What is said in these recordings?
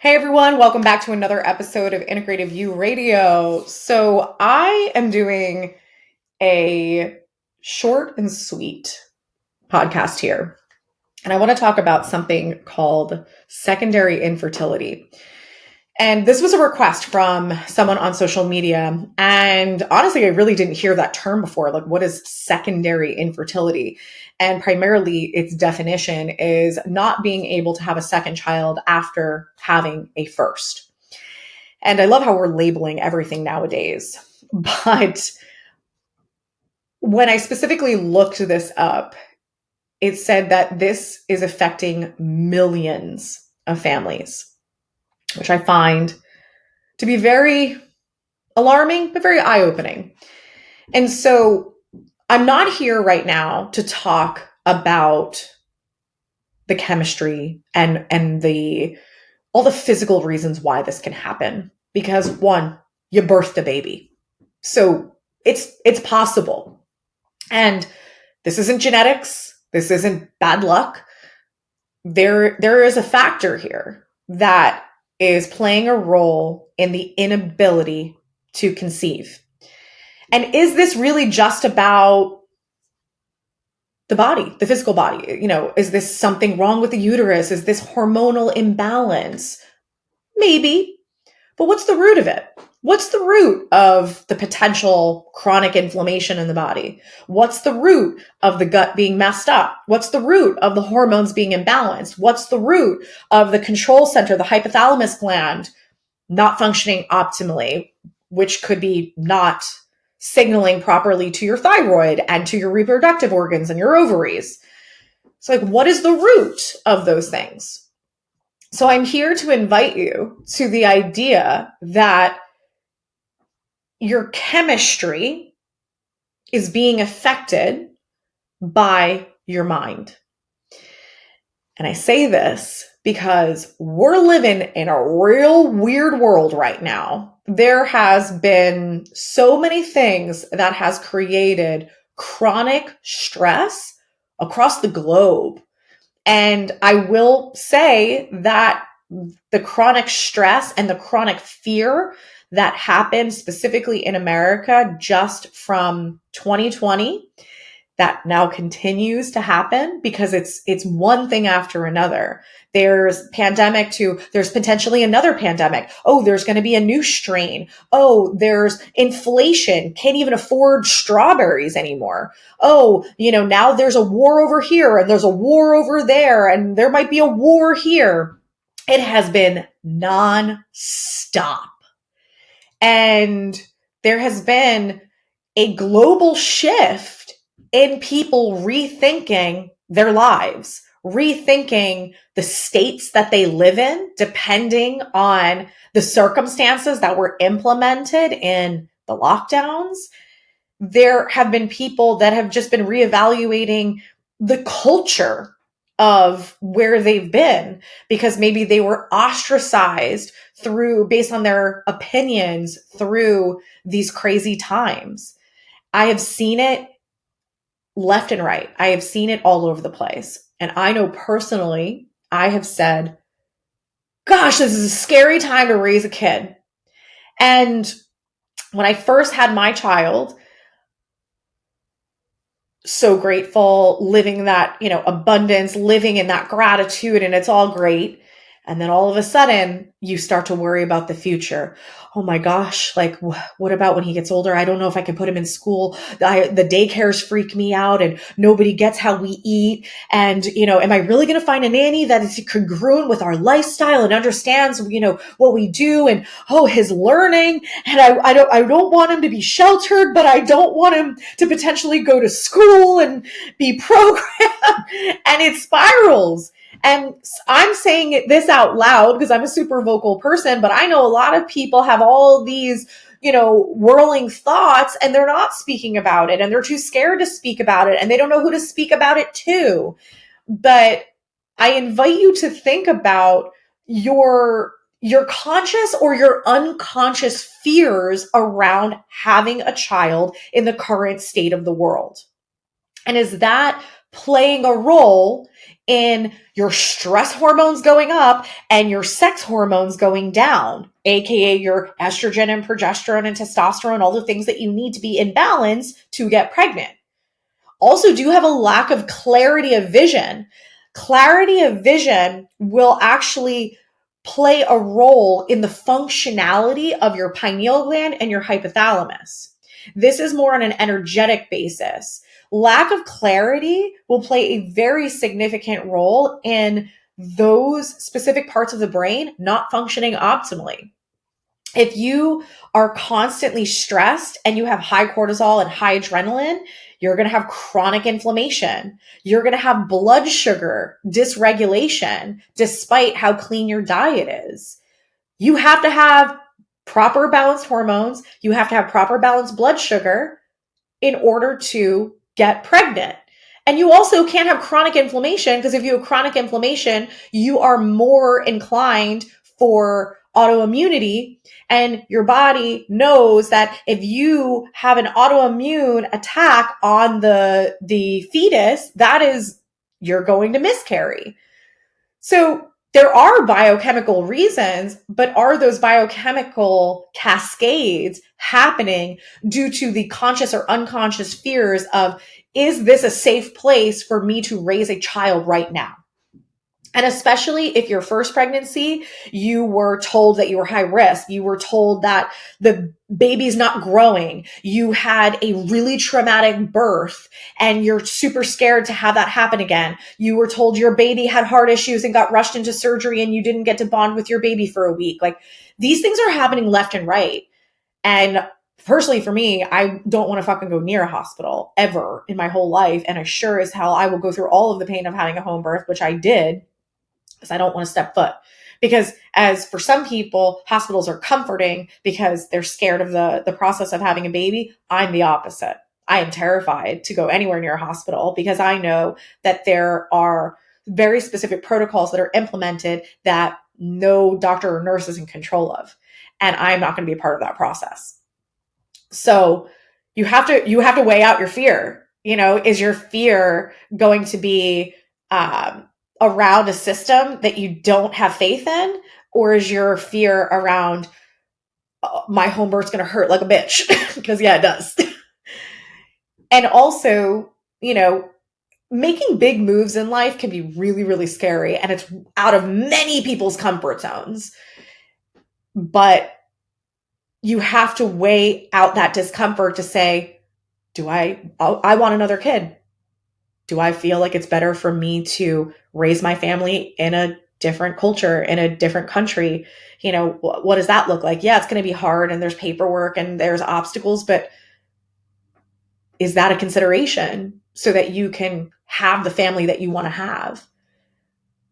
Hey everyone, welcome back to another episode of Integrative You Radio. So, I am doing a short and sweet podcast here, and I want to talk about something called secondary infertility. And this was a request from someone on social media. And honestly, I really didn't hear that term before. Like, what is secondary infertility? And primarily, its definition is not being able to have a second child after having a first. And I love how we're labeling everything nowadays. But when I specifically looked this up, it said that this is affecting millions of families, which I find to be very alarming, but very eye-opening. And so I'm not here right now to talk about the chemistry and the all the physical reasons why this can happen. Because one, you birthed a baby. So it's possible. And this isn't genetics. This isn't bad luck. There is a factor here that is playing a role in the inability to conceive. And is this really just about the body, the physical body? Is this something wrong with the uterus? Is this hormonal imbalance? Maybe. But what's the root of it? What's the root of the potential chronic inflammation in the body? What's the root of the gut being messed up? What's the root of the hormones being imbalanced? What's the root of the control center, the hypothalamus gland, not functioning optimally, which could be not signaling properly to your thyroid and to your reproductive organs and your ovaries? So, what is the root of those things? So I'm here to invite you to the idea that your chemistry is being affected by your mind. And I say this because we're living in a real weird world right now. There has been so many things that has created chronic stress across the globe. And I will say that the chronic stress and the chronic fear that happened specifically in America just from 2020, that now continues to happen because it's one thing after another. There's pandemic to there's potentially another pandemic. Oh, there's going to be a new strain. Oh, there's inflation. Can't even afford strawberries anymore. Oh, now there's a war over here and there's a war over there and there might be a war here. It has been nonstop. And there has been a global shift in people rethinking their lives, rethinking the states that they live in, depending on the circumstances that were implemented in the lockdowns. There have been people that have just been reevaluating the culture of where they've been because maybe they were ostracized based on their opinions through these crazy times. I have seen it left and right. I have seen it all over the place. And I know personally, I have said, gosh, this is a scary time to raise a kid. And when I first had my child, so grateful, living that, abundance, living in that gratitude, and it's all great. And then all of a sudden you start to worry about the future. Oh my gosh, what about when he gets older? I don't know if I can put him in school. The daycares freak me out and nobody gets how we eat. And, am I really going to find a nanny that is congruent with our lifestyle and understands, what we do and, his learning. And I don't want him to be sheltered, but I don't want him to potentially go to school and be programmed. And it spirals. And I'm saying this out loud because I'm a super vocal person, but I know a lot of people have all these, whirling thoughts and they're not speaking about it and they're too scared to speak about it and they don't know who to speak about it to. But I invite you to think about your conscious or your unconscious fears around having a child in the current state of the world. And is that playing a role in your stress hormones going up and your sex hormones going down, aka your estrogen and progesterone and testosterone, all the things that you need to be in balance to get pregnant. Also, do you have a lack of clarity of vision? Clarity of vision will actually play a role in the functionality of your pineal gland and your hypothalamus. This is more on an energetic basis. Lack of clarity will play a very significant role in those specific parts of the brain not functioning optimally. If you are constantly stressed and you have high cortisol and high adrenaline, you're going to have chronic inflammation. You're going to have blood sugar dysregulation despite how clean your diet is. You have to have proper balanced hormones. You have to have proper balanced blood sugar in order to get pregnant. And you also can't have chronic inflammation, because if you have chronic inflammation, you are more inclined for autoimmunity, and your body knows that if you have an autoimmune attack on the fetus, that is, you're going to miscarry. So there are biochemical reasons, but are those biochemical cascades happening due to the conscious or unconscious fears of, is this a safe place for me to raise a child right now? And especially if your first pregnancy, you were told that you were high risk. You were told that the baby's not growing. You had a really traumatic birth and you're super scared to have that happen again. You were told your baby had heart issues and got rushed into surgery and you didn't get to bond with your baby for a week. Like, these things are happening left and right. And personally, for me, I don't want to fucking go near a hospital ever in my whole life. And I sure as hell, I will go through all of the pain of having a home birth, which I did, because I don't want to step foot. Because as for some people, hospitals are comforting because they're scared of the process of having a baby. I'm the opposite. I am terrified to go anywhere near a hospital because I know that there are very specific protocols that are implemented that no doctor or nurse is in control of. And I'm not going to be a part of that process. So you have to weigh out your fear. You know, is your fear going to be, around a system that you don't have faith in? Or is your fear around, my home birth's going to hurt like a bitch? Because yeah, it does. And also, you know, making big moves in life can be really, really scary. And it's out of many people's comfort zones. But you have to weigh out that discomfort to say, I want another kid. Do I feel like it's better for me to raise my family in a different culture, in a different country? You know, what does that look like? Yeah, it's going to be hard and there's paperwork and there's obstacles, but is that a consideration so that you can have the family that you want to have?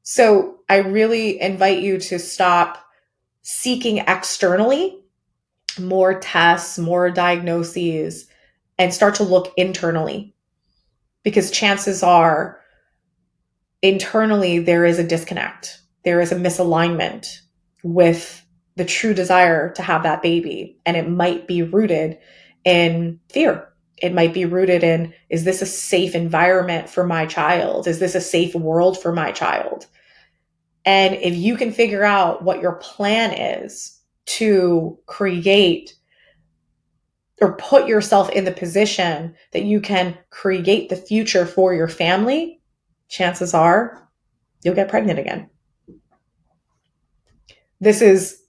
So I really invite you to stop seeking externally more tests, more diagnoses, and start to look internally. Because chances are, internally, there is a disconnect. There is a misalignment with the true desire to have that baby. And it might be rooted in fear. It might be rooted in, is this a safe environment for my child? Is this a safe world for my child? And if you can figure out what your plan is to create or put yourself in the position that you can create the future for your family, chances are you'll get pregnant again. This is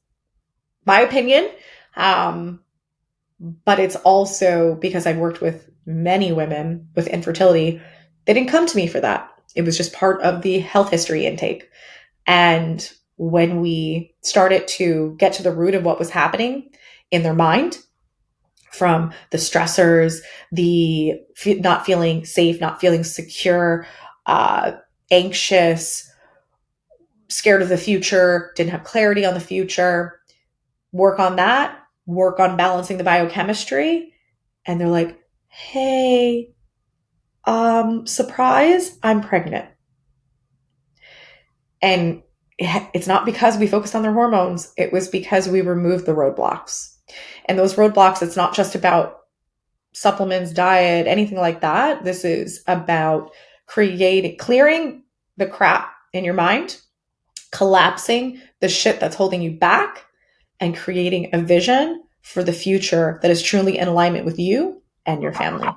my opinion, but it's also because I've worked with many women with infertility. They didn't come to me for that. It was just part of the health history intake. And when we started to get to the root of what was happening in their mind, from the stressors, the not feeling safe, not feeling secure, anxious, scared of the future, didn't have clarity on the future, work on that, work on balancing the biochemistry. And they're like, hey, surprise, I'm pregnant. And it's not because we focused on their hormones. It was because we removed the roadblocks. And those roadblocks, it's not just about supplements, diet, anything like that. This is about clearing the crap in your mind, collapsing the shit that's holding you back, and creating a vision for the future that is truly in alignment with you and your family.